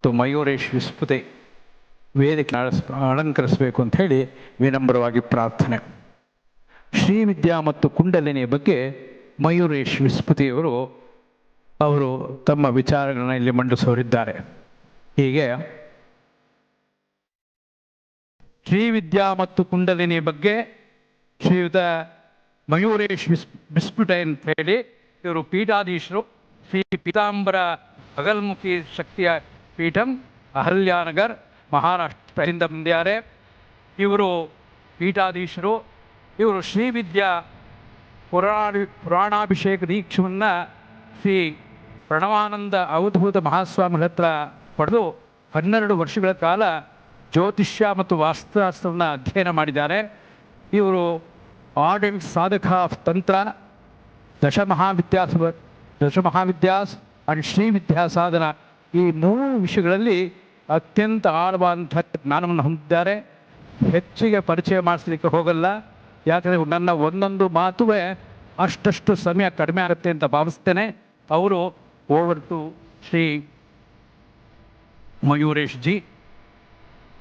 ಮಯೂರೇಶ್ ವಿಸ್ಪುತೆ ವೇದಿಕೆ ಅಲಂಕರಿಸಬೇಕು ಅಂತ ಹೇಳಿ ವಿನಮ್ರವಾಗಿ ಪ್ರಾರ್ಥನೆ. ಶ್ರೀವಿದ್ಯಾ ಮತ್ತು ಕುಂಡಲಿನಿ ಬಗ್ಗೆ ಮಯೂರೇಶ್ ವಿಸ್ಪುತಿಯವರು ತಮ್ಮ ವಿಚಾರಗಳನ್ನು ಇಲ್ಲಿ ಮಂಡಿಸೋರಿದ್ದಾರೆ. ಹೀಗೆ ಶ್ರೀವಿದ್ಯಾ ಮತ್ತು ಕುಂಡಲಿನಿ ಬಗ್ಗೆ ಶ್ರೀಯುತ ಮಯೂರೇಶ್ ವಿಸ್ಪುಟೆ ಅಂತ ಹೇಳಿ ಇವರು ಪೀಠಾಧೀಶರು. ಶ್ರೀ ಪೀತಾಂಬರ ಅಗಲ್ಮುಖಿ ಶಕ್ತಿಯ ಪೀಠಂ ಅಹಲ್ಯಾನಗರ್ ಮಹಾರಾಷ್ಟ್ರದಿಂದ ಬಂದಿದ್ದಾರೆ. ಇವರು ಪೀಠಾಧೀಶರು. ಇವರು ಶ್ರೀವಿದ್ಯಾ ಪುರಾಣಾಭಿಷೇಕ ದೀಕ್ಷವನ್ನು ಶ್ರೀ ಪ್ರಣವಾನಂದ ಅವಧೂತ ಮಹಾಸ್ವಾಮಿಗಳ ಹತ್ರ ಪಡೆದು 12 ವರ್ಷಗಳ ಕಾಲ ಜ್ಯೋತಿಷ್ಯ ಮತ್ತು ವಾಸ್ತುಶಾಸ್ತ್ರವನ್ನು ಅಧ್ಯಯನ ಮಾಡಿದ್ದಾರೆ. ಇವರು ಆರ್ಡೆಂಟ್ ಸಾಧಕ ಆಫ್ ತಂತ್ರ, ದಶಮಹಾವಿದ್ಯಾಸ್ ಅಂಡ್ ಶ್ರೀವಿದ್ಯಾ ಸಾಧನ, ಈ 3 ವಿಷಯಗಳಲ್ಲಿ ಅತ್ಯಂತ ಆಳವಾದಂಥ ಜ್ಞಾನವನ್ನು ಹೊಂದಿದ್ದಾರೆ. ಹೆಚ್ಚಿಗೆ ಪರಿಚಯ ಮಾಡಿಸ್ಲಿಕ್ಕೆ ಹೋಗಲ್ಲ, ಯಾಕಂದರೆ ನನ್ನ ಒಂದೊಂದು ಮಾತುವೇ ಅಷ್ಟು ಸಮಯ ಕಡಿಮೆ ಆಗುತ್ತೆ ಅಂತ ಭಾವಿಸ್ತೇನೆ. ಅವರು over to Shri Mayuresh ji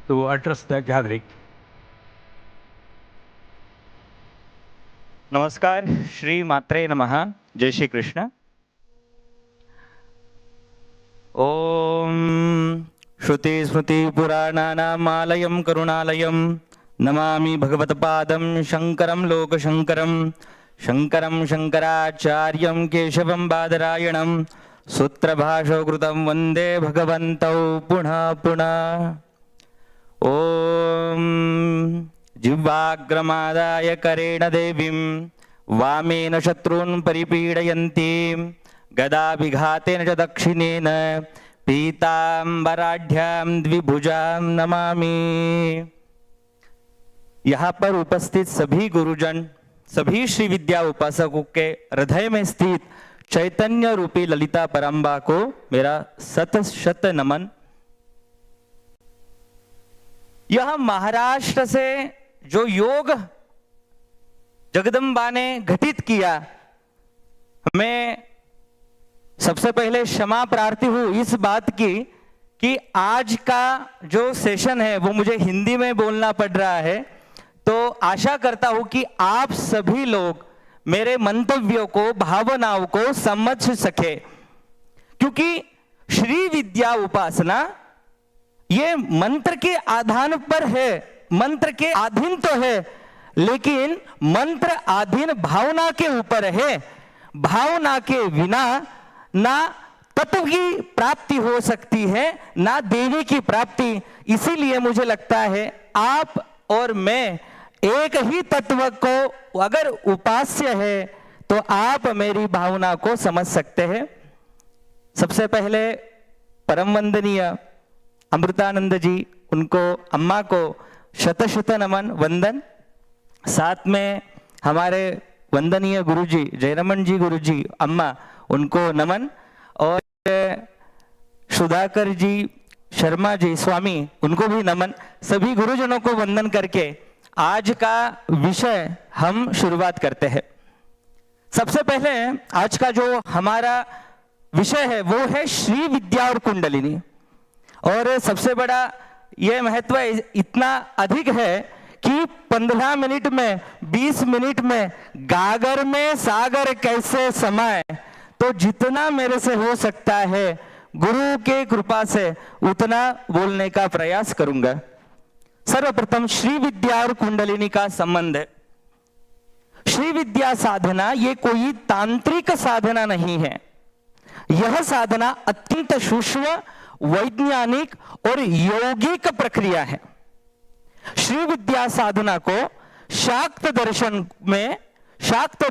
to address the gathering. नमस्कार, श्री मात्रे नमः. जय श्री कृष्ण. ओम श्रुति स्मृति पुराणानाम् आलयं करुणालयं नमामि भगवत्पादं शंकरं लोकशंकरं शंकरं शंकराचार्यं केशवं बादरायणं सूत्रभाषो कृतं वन्दे भगवन्तौ पुनः पुनः. ओम जिह्वाग्रमादाय करेण देवीं वामेन शत्रून् परिपीडयन्तीं गदाभिघातेन च दक्षिणेन पीताम्बराढ्यां द्विभुजां नमामि. यहाँ पर उपस्थित सभी गुरुजन, सभी श्री विद्या उपासकों के हृदय में स्थित चैतन्य रूपी ललिता परम्बा को मेरा शत शत नमन. यह महाराष्ट्र से जो योग जगदम्बा ने घटित किया, मैं सबसे पहले क्षमा प्रार्थी हूं इस बात की कि आज का जो सेशन है वो मुझे हिंदी में बोलना पड़ रहा है. तो आशा करता हूं कि आप सभी लोग मेरे मंतव्यों को, भावनाओं को समझ सके, क्योंकि श्री विद्या उपासना ये मंत्र के आधार पर है, मंत्र के अधीन तो है, लेकिन मंत्र अधीन भावना के ऊपर है. भावना के बिना ना तत्व की प्राप्ति हो सकती है, ना देवी की प्राप्ति. इसीलिए मुझे लगता है आप और मैं एक ही तत्व को अगर उपास्य है तो आप मेरी भावना को समझ सकते हैं. सबसे पहले परम वंदनीय अमृतानंद जी, उनको, अम्मा को शत शत नमन वंदन. साथ में हमारे वंदनीय गुरुजी जयरमन जी गुरुजी, अम्मा, उनको नमन. और सुधाकर जी शर्मा जी स्वामी, उनको भी नमन. सभी गुरुजनों को वंदन करके आज का विषय हम शुरुआत करते हैं. सबसे पहले आज का जो हमारा विषय है वो है श्री विद्या और कुंडलिनी. और सबसे बड़ा ये महत्व इतना अधिक है कि 15 मिनट में, 20 मिनट में गागर में सागर कैसे समाए, तो जितना मेरे से हो सकता है गुरु के कृपा से उतना बोलने का प्रयास करूंगा. सर्वप्रथम श्री विद्या और कुंडलिनी का संबंध है. श्री विद्या साधना ये कोई तांत्रिक साधना नहीं है. यह साधना अत्यंत सूक्ष्म, वैज्ञानिक और यौगिक प्रक्रिया है. श्री विद्या साधना को शाक्त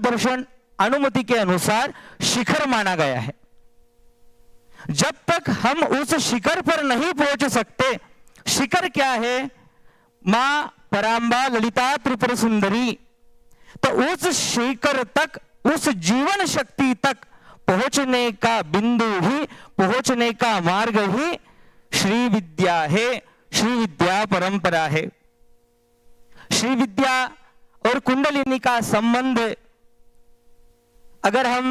दर्शन अनुमति के अनुसार शिखर माना गया है. जब तक हम उस शिखर पर नहीं पहुंच सकते, शिखर क्या है? मां परांबा ललिता त्रिपुर सुंदरी. तो उस शिखर तक, उस जीवन शक्ति तक पहुंचने का बिंदु ही, पहुंचने का मार्ग ही श्री विद्या है, श्री विद्या परंपरा है. श्री विद्या और कुंडलिनी का संबंध अगर हम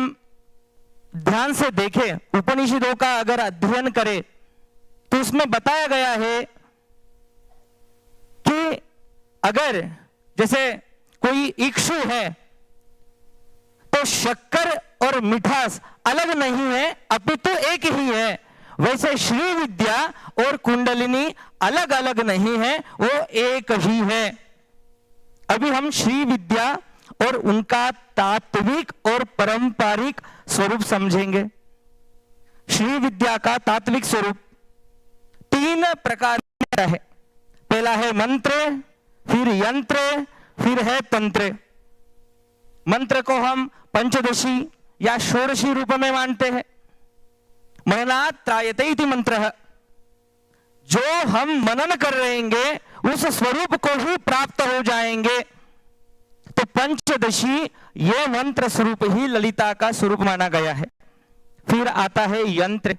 ध्यान से देखें, उपनिषदों का अगर अध्ययन करें, तो उसमें बताया गया है कि अगर जैसे कोई इक्षु है तो शक्कर और मिठास अलग नहीं है, अपितु एक ही है। वैसे श्री विद्या और कुंडलिनी अलग अलग नहीं है, वो एक ही है। अभी हम श्री विद्या और उनका तात्विक और पारंपरिक स्वरूप समझेंगे। श्री विद्या का तात्विक स्वरूप 3 प्रकार का है। पहला है मंत्र, फिर यंत्र, फिर है तंत्र। मंत्र को हम पंचदशी या षोडशी रूप में मानते हैं। मननात् त्रायते इति मंत्र, जो हम मनन कर रहेंगे उस स्वरूप को ही प्राप्त हो जाएंगे। तो पंचदशी ये मंत्र स्वरूप ही ललिता का स्वरूप माना गया है। फिर आता है यंत्र।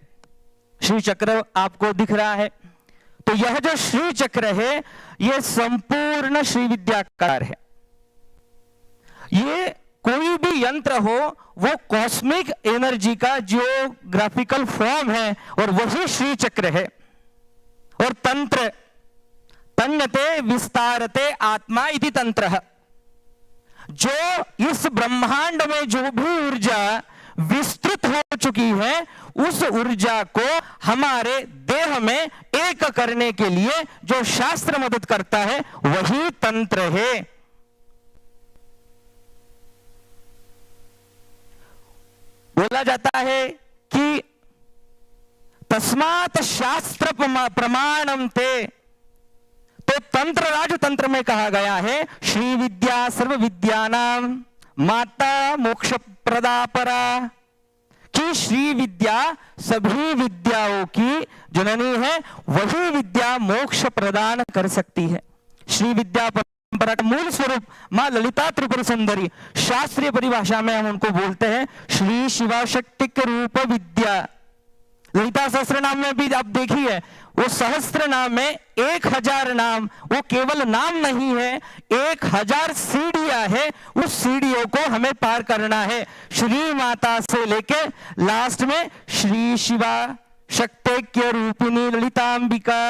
श्री चक्र आपको दिख रहा है, तो यह जो श्री चक्र है यह संपूर्ण श्री विद्या का है। ये कोई भी यंत्र हो वो कॉस्मिक एनर्जी का जियोग्राफिकल फॉर्म है और वही श्री चक्र है। और तंत्र, तन्यते विस्तारते आत्मा इति तंत्र, जो इस ब्रह्मांड में जो भी ऊर्जा विस्तृत हो चुकी है उस ऊर्जा को हमारे देह में एक करने के लिए जो शास्त्र मदद करता है वही तंत्र है। बोला जाता है कि तस्मात् शास्त्र प्रमाणम ते, तो तंत्र राज तंत्र में कहा गया है श्री विद्या सर्व विद्यानां माता मोक्ष प्रदा परा, कि श्री विद्या सभी विद्याओं की जननी है, वही विद्या मोक्ष प्रदान कर सकती है। श्री विद्या परंपरा का मूल स्वरूप मां ललिता त्रिपुर सुंदरी, शास्त्रीय परिभाषा में हम उनको बोलते हैं श्री शिवाशक्तिक रूप विद्या। ललिता सहस्त्र नाम में भी आप देखिए, वो सहस्त्र नाम में 1000 नाम, वो केवल नाम नहीं है, 1000 सीढ़ियां है। उस सीढ़ियों को हमें पार करना है, श्री माता से लेके लास्ट में श्री शिवा शक्तिक्य रूपिणी ललितांबिका।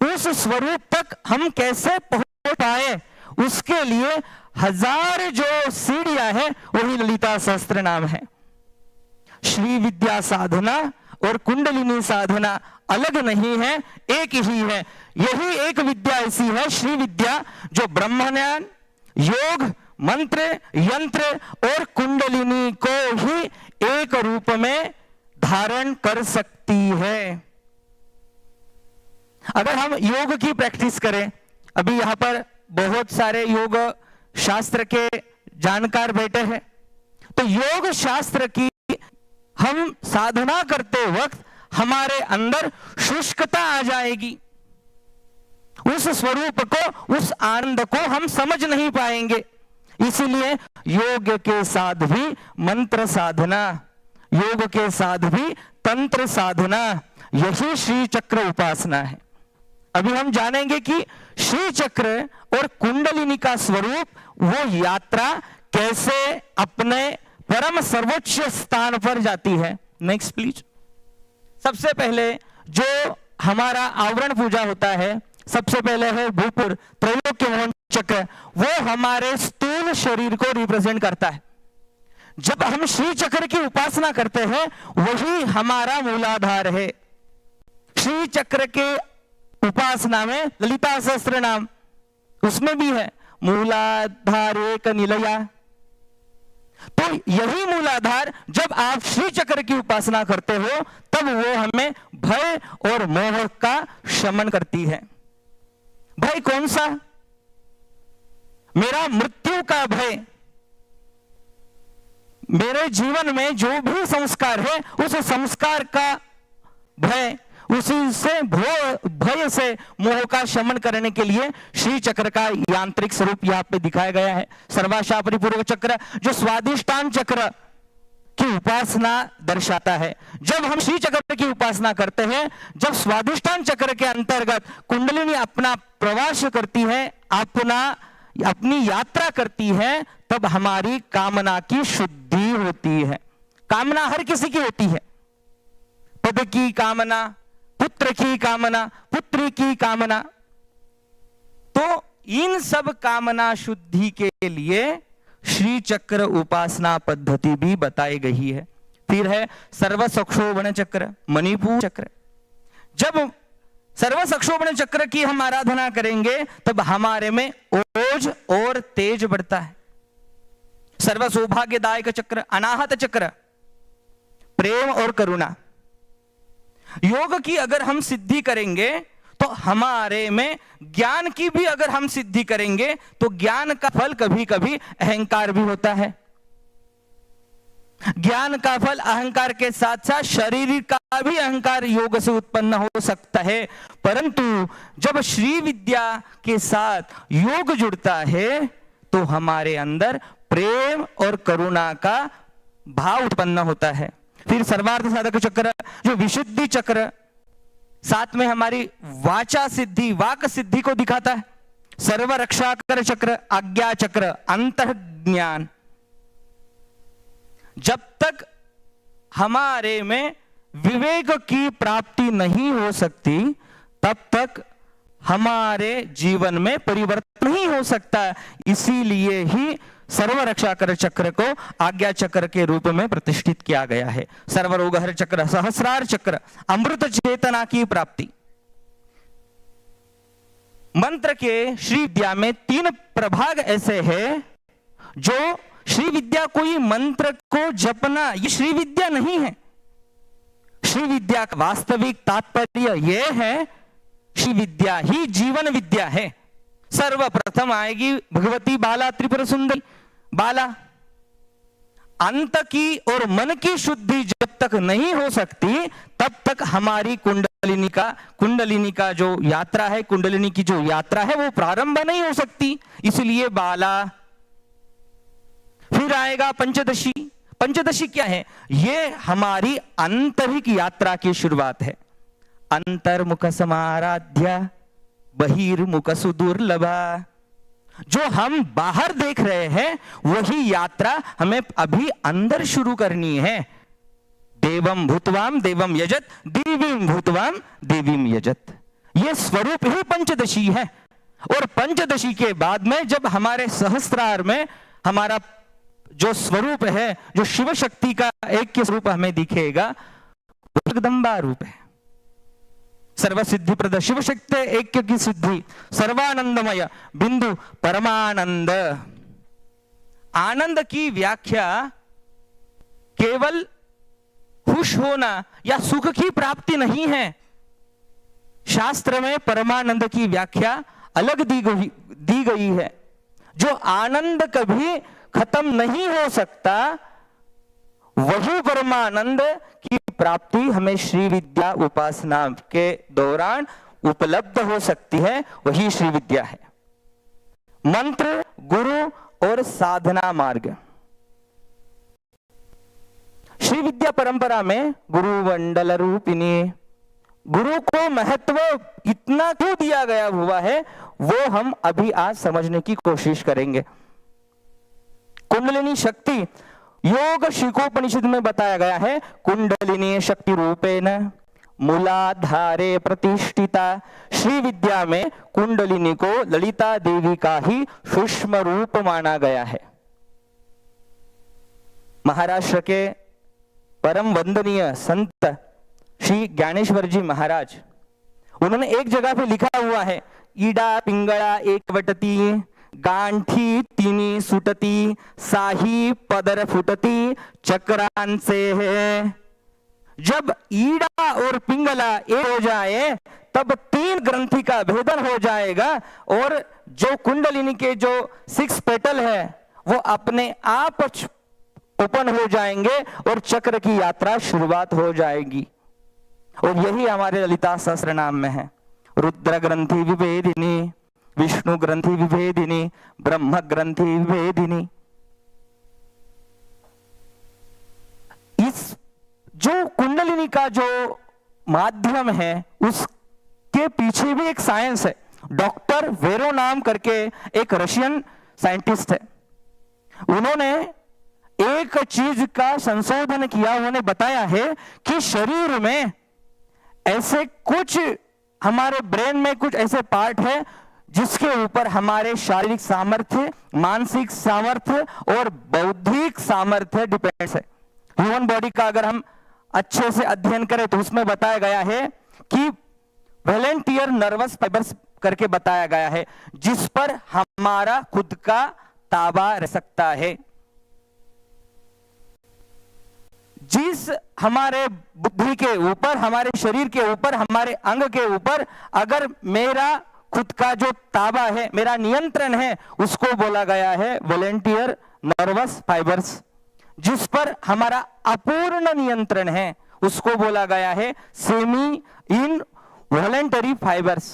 उस स्वरूप तक हम कैसे पहुंच पाए, उसके लिए 1000 जो सीढ़ियां है वही ललिता सहस्त्र नाम है। श्री विद्या साधना और कुंडलिनी साधना अलग नहीं है, एक ही है। यही एक विद्या ऐसी है श्री विद्या जो ब्रह्म ज्ञान, योग, मंत्र, यंत्र और कुंडलिनी को ही एक रूप में धारण कर सकती है। अगर हम योग की प्रैक्टिस करें, अभी यहां पर बहुत सारे योग शास्त्र के जानकार बैठे हैं, तो योग शास्त्र की हम साधना करते वक्त हमारे अंदर शुष्कता आ जाएगी। उस स्वरूप को, उस आनंद को हम समझ नहीं पाएंगे। इसीलिए योग के साथ भी मंत्र साधना, योग के साथ भी तंत्र साधना, यही श्री चक्र उपासना है। अभी हम जानेंगे कि श्री चक्र और कुंडलिनी का स्वरूप, वो यात्रा कैसे अपने परम सर्वोच्च स्थान पर जाती है। Next please. सबसे पहले जो हमारा आवरण पूजा होता है, सबसे पहले है भूपुर त्रैलोक्य मोहन चक्र, वो हमारे स्थूल शरीर को रिप्रेजेंट करता है। जब हम श्री चक्र की उपासना करते हैं वही हमारा मूलाधार है। श्री चक्र के उपासना में ललिता सहस्त्र नाम उसमें भी है मूलाधार एक निलया। तो यही मूलाधार जब आप श्री चक्र की उपासना करते हो तब वो हमें भय और मोह का शमन करती है। भय कौन सा? मेरा मृत्यु का भय। मेरे जीवन में जो भी संस्कार है उस संस्कार का भय, उसी से भय से मोह का शमन करने के लिए श्री चक्र का यांत्रिक स्वरूप यहाँ पे दिखाया गया है। सर्वाशा परिपूर्वक चक्र जो स्वादिष्टान चक्र की उपासना दर्शाता है। जब हम श्री चक्र की उपासना करते हैं, जब स्वादिष्टान चक्र के अंतर्गत कुंडलिनी अपना प्रवास करती है, अपनी यात्रा करती है, तब हमारी कामना की शुद्धि होती है। कामना हर किसी की होती है, पद की कामना, पुत्र की कामना, पुत्री की कामना। तो इन सब कामना शुद्धि के लिए श्री चक्र उपासना पद्धति भी बताई गई है। फिर है सर्व सक्षोभण चक्र, मणिपुर चक्र। जब सर्व सक्षोभण चक्र की हम आराधना करेंगे तब हमारे में ओज और तेज बढ़ता है। सर्व सौभाग्यदायक चक्र, अनाहत चक्र, प्रेम और करुणा। योग की अगर हम सिद्धि करेंगे तो हमारे में ज्ञान की भी अगर हम सिद्धि करेंगे तो ज्ञान का फल कभी कभी अहंकार भी होता है। ज्ञान का फल अहंकार के साथ साथ शरीर का भी अहंकार योग से उत्पन्न हो सकता है। परंतु जब श्री विद्या के साथ योग जुड़ता है तो हमारे अंदर प्रेम और करुणा का भाव उत्पन्न होता है। फिर सर्वार्थ साधक चक्र जो विशुद्धि चक्र, साथ में हमारी वाचा सिद्धि, वाक सिद्धि को दिखाता है। सर्व रक्षा कर चक्र, आज्ञा चक्र, अंतः ज्ञान। जब तक हमारे में विवेक की प्राप्ति नहीं हो सकती तब तक हमारे जीवन में परिवर्तन नहीं हो सकता। इसीलिए ही सर्व रक्षा कर चक्र को आज्ञा चक्र के रूप में प्रतिष्ठित किया गया है। सर्वरोगहर चक्र, सहस्रार चक्र, अमृत चेतना की प्राप्ति। मंत्र के श्री विद्या में 3 प्रभाग ऐसे हैं जो श्री विद्या कोई मंत्र को जपना ये श्री विद्या नहीं है। श्री विद्या का वास्तविक तात्पर्य यह है, श्री विद्या ही जीवन विद्या है। सर्वप्रथम आएगी भगवती बाला त्रिपुर सुंदरी बाला। अंत की और मन की शुद्धि जब तक नहीं हो सकती तब तक हमारी कुंडलिनी का जो यात्रा है, कुंडलिनी की जो यात्रा है वो प्रारंभ नहीं हो सकती। इसलिए बाला। फिर आएगा पंचदशी। पंचदशी क्या है? ये हमारी आंतरिक यात्रा की शुरुआत है। अंतर्मुख समाराध्या बहिर्मुख सुदुर्लभा। जो हम बाहर देख रहे हैं वही यात्रा हमें अभी अंदर शुरू करनी है। देवम भूतवाम देवम यजत, देवीम भूतवाम देवीम यजत। ये स्वरूप ही पंचदशी है। और पंचदशी के बाद में जब हमारे सहस्त्रार में हमारा जो स्वरूप है, जो शिव शक्ति का एक के स्वरूप हमें दिखेगा, वो जगदम्बा रूप है। सर्व सिद्धि प्रद शिव शक्ति ऐक्य की सिद्धि, सर्वानंदमय बिंदु परमानंद। आनंद की व्याख्या केवल खुश होना या सुख की प्राप्ति नहीं है। शास्त्र में परमानंद की व्याख्या अलग दी गई है। जो आनंद कभी खत्म नहीं हो सकता, वही परमानंद की प्राप्ति हमें श्री विद्या उपासना के दौरान उपलब्ध हो सकती है। वही श्री विद्या है। मंत्र, गुरु और साधना मार्ग। श्री विद्या परंपरा में गुरु मंडल रूपिणी, गुरु को महत्व इतना क्यों दिया गया हुआ है वो हम अभी आज समझने की कोशिश करेंगे। कुंडलिनी शक्ति योग शिखोपनिषद में बताया गया है। कुंडलिनी शक्ति रूपेण मूलाधारे प्रतिष्ठिता। श्री विद्या में कुंडलिनी को ललिता देवी का ही सूक्ष्म रूप माना गया है। महाराष्ट्र के परम वंदनीय संत श्री ज्ञानेश्वर जी महाराज, उन्होंने एक जगह पे लिखा हुआ है, ईडा पिंगळा एकवटती गांठी तिनी सुटती साही पदर फुटती चक्रांसे है। जब ईड़ा और पिंगला एक हो जाए तब 3 ग्रंथि का भेदन हो जाएगा और जो कुंडलिनी के जो 6 पेटल है वो अपने आप ओपन हो जाएंगे और चक्र की यात्रा शुरुआत हो जाएगी। और यही हमारे ललिता सहस्त्र नाम में है। रुद्र ग्रंथि विभेदिनी, विष्णु ग्रंथि विभेदिनी, ब्रह्म ग्रंथि विभेदिनी। इस जो कुंडलिनी का जो माध्यम है उसके पीछे भी एक साइंस है। डॉक्टर वेरो नाम करके एक रशियन साइंटिस्ट है। उन्होंने एक चीज का संशोधन किया, उन्होंने बताया है कि शरीर में ऐसे कुछ, हमारे ब्रेन में कुछ ऐसे पार्ट है जिसके ऊपर हमारे शारीरिक सामर्थ्य, मानसिक सामर्थ्य और बौद्धिक सामर्थ्य डिपेंड्स है। ह्यूमन बॉडी का अगर हम अच्छे से अध्ययन करें तो उसमें बताया गया है कि वॉलंटियर नर्वस फाइबर्स करके बताया गया है, जिस पर हमारा खुद का ताबा रह सकता है। जिस हमारे बुद्धि के ऊपर, हमारे शरीर के ऊपर, हमारे अंग के ऊपर अगर मेरा खुद का जो ताबा है, मेरा नियंत्रण है, उसको बोला गया है वॉलंटियर नर्वस फाइबर्स। जिस पर हमारा अपूर्ण नियंत्रण है उसको बोला गया है सेमी इन वॉलंटरी फाइबर्स।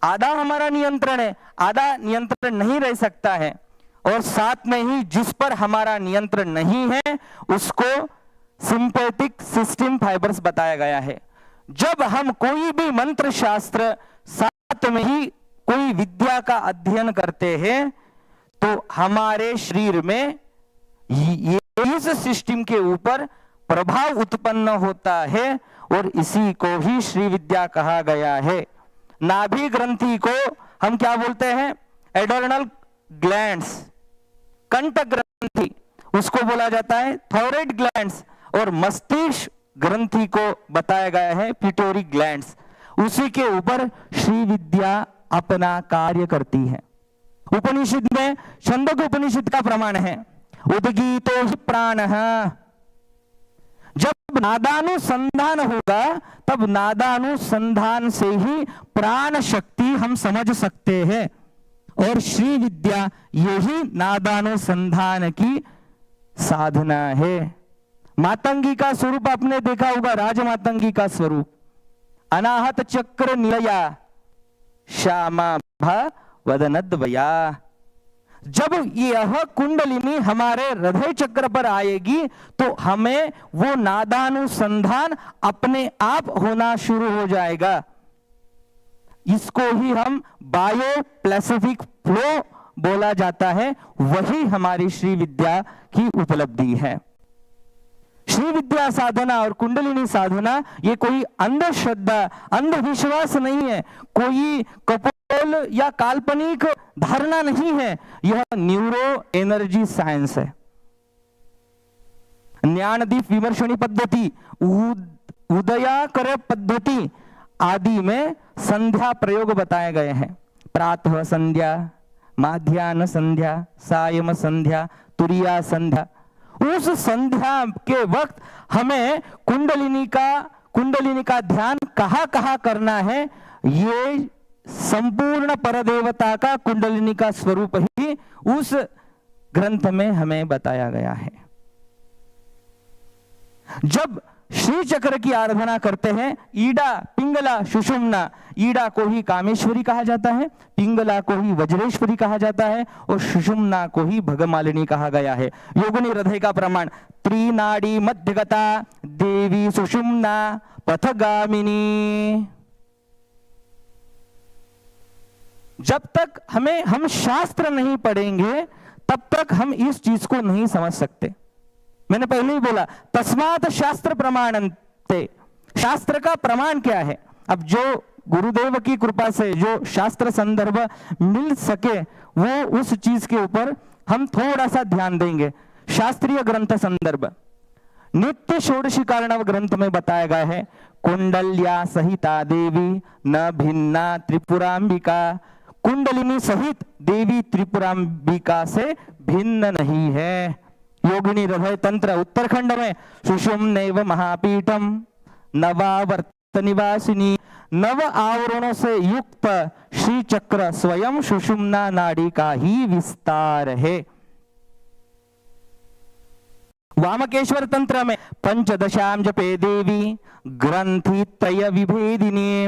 आधा हमारा नियंत्रण है, आधा नियंत्रण नहीं रह सकता है। और साथ में ही जिस पर हमारा नियंत्रण नहीं है उसको सिंपैथिक सिस्टम फाइबर्स बताया गया है। जब हम कोई भी मंत्र शास्त्र, साथ में ही कोई विद्या का अध्ययन करते हैं तो हमारे शरीर में ये इस सिस्टम के ऊपर प्रभाव उत्पन्न होता है और इसी को ही श्री विद्या कहा गया है। नाभि ग्रंथि को हम क्या बोलते हैं? Adrenal glands. कंटक ग्रंथि उसको बोला जाता है थायराइड ग्लैंड्स। और मस्तिष्क ग्रंथि को बताया गया है पिट्यूटरी ग्लैंड्स। उसी के ऊपर श्री विद्या अपना कार्य करती है। उपनिषद में छंदोग्य उपनिषद का प्रमाण है उद्गीतो हि प्राणः। जब नादानुसंधान होगा तब नादानुसंधान से ही प्राण शक्ति हम समझ सकते हैं। और श्री विद्या यही नादानुसंधान की साधना है। मातंगी का स्वरूप आपने देखा होगा, राजमातंगी का स्वरूप अनाहत चक्र निलया श्यामा वदनद्वया। जब यह कुंडलिनी हमारे हृदय चक्र पर आएगी तो हमें वो नादानुसंधान अपने आप होना शुरू हो जाएगा। इसको ही हम बायो प्लेसिफिक फ्लो बोला जाता है। वही हमारी श्री विद्या की उपलब्धि है। श्री विद्या साधना और कुंडलिनी साधना ये कोई अंधश्रद्धा, अंधविश्वास नहीं है, कोई कपोल या काल्पनिक धारणा नहीं है। यह न्यूरो एनर्जी साइंस है। ज्ञानदीप विमर्शनी पद्धति, उदयाकर पद्धति आदि में संध्या प्रयोग बताए गए हैं। प्रातः संध्या, माध्याह्न संध्या, सायं संध्या, तुरिया संध्या। उस संध्या के वक्त हमें कुंडलिनी का ध्यान कहां कहां करना है, ये संपूर्ण परदेवता का कुंडलिनी का स्वरूप ही उस ग्रंथ में हमें बताया गया है। जब श्री चक्र की आराधना करते हैं, ईडा, पिंगला, सुषुम्ना, ईडा को ही कामेश्वरी कहा जाता है, पिंगला को ही वज्रेश्वरी कहा जाता है और सुषुम्ना को ही भगमालिनी कहा गया है। योगिनी हृदय का प्रमाण त्रिनाड़ी मध्यगता देवी सुषुम्ना पथगामिनी। जब तक हम शास्त्र नहीं पढ़ेंगे तब तक हम इस चीज को नहीं समझ सकते। मैंने पहले ही बोला तस्मात् शास्त्र प्रमाणन्ते। शास्त्र का प्रमाण क्या है? अब जो गुरुदेव की कृपा से जो शास्त्र संदर्भ मिल सके वो उस चीज के ऊपर हम थोड़ा सा ध्यान देंगे। शास्त्रीय ग्रंथ संदर्भ नित्य षोडशी कार्णव ग्रंथ में बताया गया है कुंडल्या सहिता देवी न भिन्ना त्रिपुरांबिका। कुंडलिनी सहित देवी त्रिपुरांबिका से भिन्न नहीं है। योगिनी हृदय तंत्र उत्तराखंड में सुषुम्नैव महापीठम नवावर्त निवासिनी। नव आवरणों से युक्त श्री चक्र स्वयं सुषुम्ना नाड़ी का ही विस्तार है। वामकेश्वर तंत्र में पंचदशाम जपे देवी ग्रंथि त्रय विभेदिनी।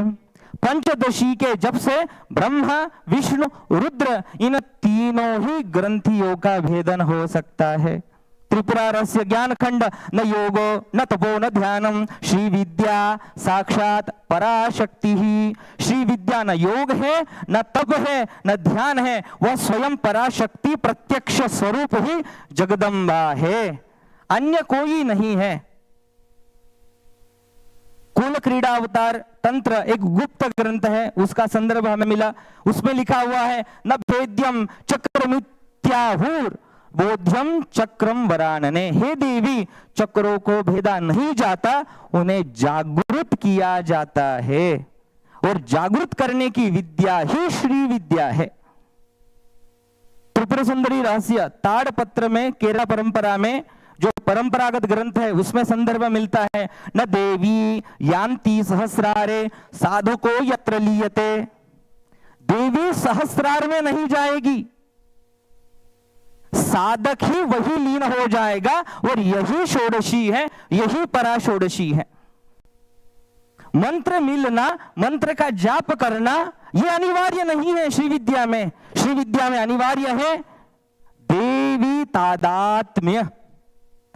पंचदशी के जप से ब्रह्मा विष्णु रुद्र इन तीनों ही ग्रंथियों का भेदन हो सकता है। त्रिपुरा रहस्य ज्ञान खंड, न योगो न तपो न ध्यानम, श्री विद्या साक्षात पराशक्ति ही। श्री विद्या न योग है, न तप है, न ध्यान है, वह स्वयं पराशक्ति प्रत्यक्ष स्वरूप ही जगदम्बा है, अन्य कोई नहीं है। कुल क्रीड़ा अवतार तंत्र एक गुप्त ग्रंथ है, उसका संदर्भ हमें मिला। उसमें लिखा हुआ है, न भेद्यम चक्रमित्याहुर बोध्यम चक्रम वरानने। हे देवी, चक्रों को भेदा नहीं जाता, उन्हें जागृत किया जाता है, और जागृत करने की विद्या ही श्री विद्या है। त्रिपुर सुंदरी रहस्य ताड़पत्र में, केरला परंपरा में जो परंपरागत ग्रंथ है, उसमें संदर्भ मिलता है, न देवी यान्ति सहस्रारे साधुको यत्र लीयते। देवी सहस्रार में नहीं जाएगी, साधक ही वही लीन हो जाएगा, और यही षोडशी है, यही पराषोडशी है। मंत्र मिलना, मंत्र का जाप करना, यह अनिवार्य नहीं है श्री विद्या में। श्री विद्या में अनिवार्य है देवी तादात्म्य।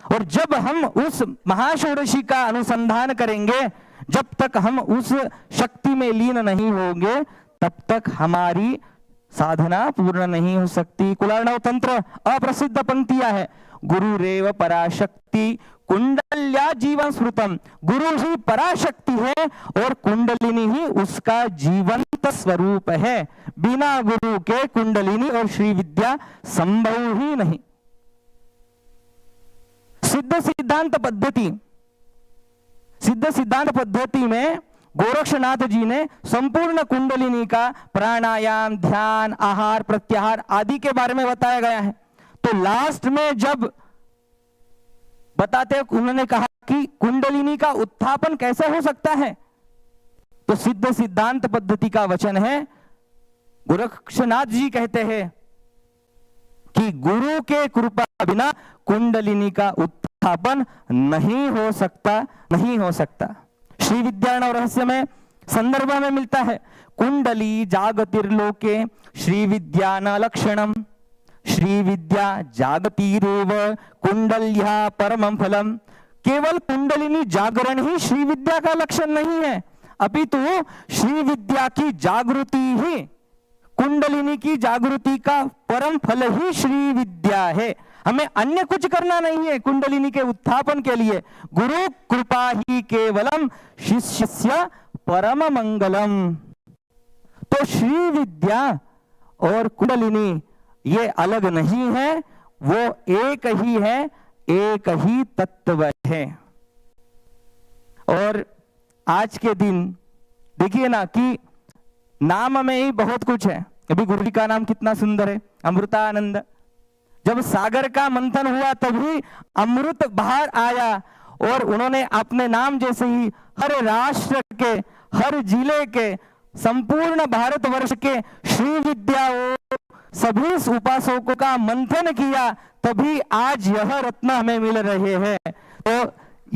और जब हम उस महाषोडशी का अनुसंधान करेंगे, जब तक हम उस शक्ति में लीन नहीं होंगे, तब तक हमारी साधना पूर्ण नहीं हो सकती। कुलार्णव तंत्र अप्रसिद्ध पंक्तियां है, गुरु रेव पराशक्ति कुंडल्या जीवन स्मृतम। गुरु ही पराशक्ति है और कुंडलिनी ही उसका जीवंत स्वरूप है। बिना गुरु के कुंडलिनी और श्री विद्या संभव ही नहीं। सिद्ध सिद्धांत पद्धति, सिद्ध सिद्धांत पद्धति में गोरक्षनाथ जी ने संपूर्ण कुंडलिनी का प्राणायाम, ध्यान, आहार, प्रत्याहार आदि के बारे में बताया गया है। तो लास्ट में जब बताते उन्होंने कहा कि कुंडलिनी का उत्थापन कैसे हो सकता है, तो सिद्ध सिद्धांत पद्धति का वचन है, गोरक्षनाथ जी कहते हैं कि गुरु के कृपा बिना कुंडलिनी का उत्थापन नहीं हो सकता, नहीं हो सकता। श्री विद्यार्णव रहस्य में संदर्भ में मिलता है, कुंडली जागतिर्लोके श्री विद्या न लक्षणम। श्री विद्या जागतिरेव कुंडल्या परमं फलम। केवल कुंडलिनी जागरण ही श्री विद्या का लक्षण नहीं है, अपितु श्री विद्या की जागृति ही, कुंडलिनी की जागृति का परम फल ही श्री विद्या है। हमें अन्य कुछ करना नहीं है कुंडलिनी के उत्थापन के लिए। गुरु कृपा ही केवलम शिष्यस्य परम मंगलम। तो श्री विद्या और कुंडलिनी ये अलग नहीं है, वो एक ही है, एक ही तत्व है। और आज के दिन देखिए ना कि नाम में ही बहुत कुछ है। अभी गुरु जी का नाम कितना सुंदर है, अमृतानंद। जब सागर का मंथन हुआ तभी अमृत बाहर आया, और उन्होंने अपने नाम जैसे ही हर राष्ट्र के, हर जिले के, संपूर्ण भारतवर्ष के श्री विद्या और सभी उपासकों का मंथन किया, तभी आज यह रत्न हमें मिल रहे हैं। तो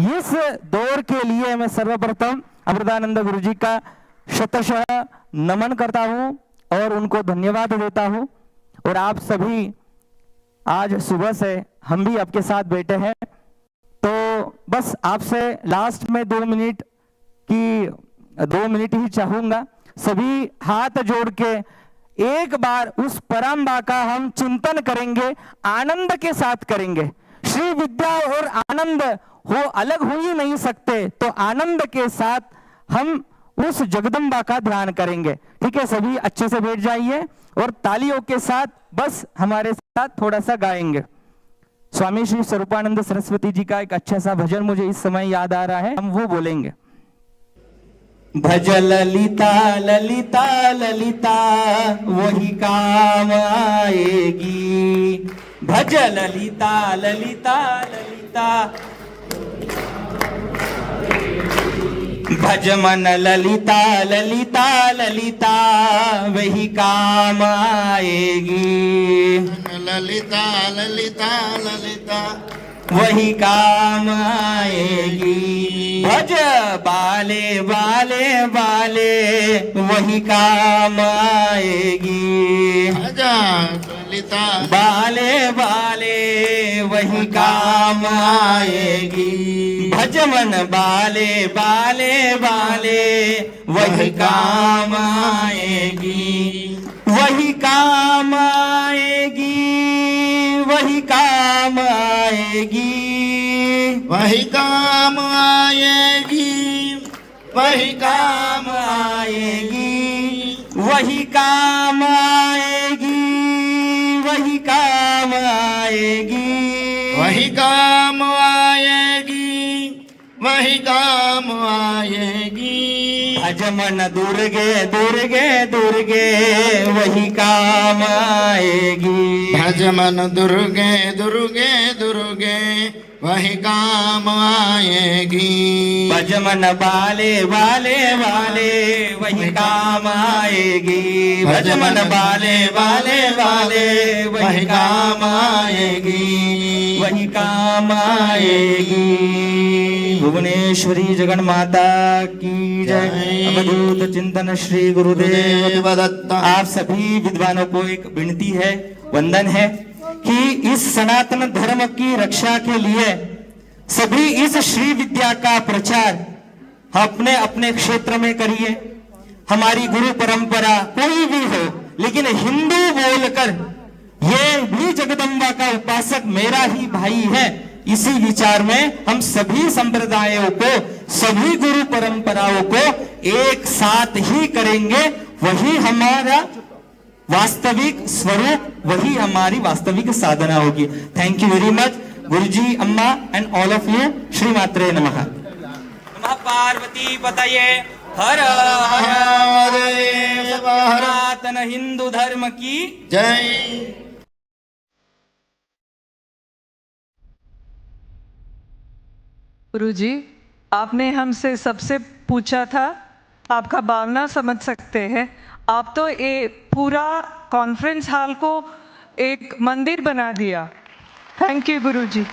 इस दौर के लिए मैं सर्वप्रथम अमृतानंद गुरु जी का शतशः नमन करता हूं और उनको धन्यवाद देता हूं। और आप सभी आज सुबह से हम भी आपके साथ बैठे हैं, तो बस आपसे लास्ट में 2 मिनट ही चाहूंगा। सभी हाथ जोड़ के एक बार उस परंबा का हम चिंतन करेंगे, आनंद के साथ करेंगे। श्री विद्या और आनंद हो अलग हो ही नहीं सकते, तो आनंद के साथ हम उस जगदम्बा का ध्यान करेंगे। ठीक है, सभी अच्छे से बैठ जाइए और तालियों के साथ बस हमारे साथ थोड़ा सा गाएंगे। स्वामी श्री स्वरूपानंद सरस्वती जी का एक अच्छा सा भजन मुझे इस समय याद आ रहा है, हम वो बोलेंगे। भज ललिता ललिता ललिता वही काम आएगी। भज ललिता ललिता ललिता भज मन ललिता ललिता ललिता वही काम आएगी। ललिता ललिता ललिता वही काम आएगी। भज बाले बाले बाले वही काम आएगी। आजा ललिता बाले बाले वही काम आएगी। भज मन बाले बाले बाले वही काम आएगी। वही काम आएगी, वही काम आएगी। वही काम आएगी, वही काम आएगी, वही काम आएगी, वही काम आएगी। वही काम आएगी, वही काम आएगी। भज मन दुर्गे दुर्गे दुर्गे वही काम आएगी। भज मन दुर्गे दुर्गे दुर्गे वही काम आएगी। भज मन बाले बाले बाले वही काम आएगी। भज मन बाले बाले बाले वही काम आएगी, वही काम आएगी। भुवनेश्वरी जगन माता की जय। अवधूत चिंतन श्री गुरुदेव दत्त। आप सभी विद्वानों को एक विनती है, वंदन है कि इस सनातन धर्म की रक्षा के लिए सभी इस श्री विद्या का प्रचार अपने अपने क्षेत्र में करिए। हमारी गुरु परंपरा कोई भी हो, लेकिन हिंदू बोलकर ये भी जगदम्बा का उपासक मेरा ही भाई है, इसी विचार में हम सभी संप्रदायों को, सभी गुरु परंपराओं को एक साथ ही करेंगे। वही हमारा वास्तविक स्वरूप, वही हमारी वास्तविक साधना होगी। थैंक यू वेरी मच गुरुजी, अम्मा and all of you. Shri Matre नमः। नमः पार्वती पतये हर हर महादेव हर। सनातन हिंदू धर्म की जय। गुरुजी, आपने हमसे सबसे पूछा था, आपका भावना समझ सकते हैं। आप तो ये पूरा कॉन्फ्रेंस हॉल को एक मंदिर बना दिया। Thank you Guruji.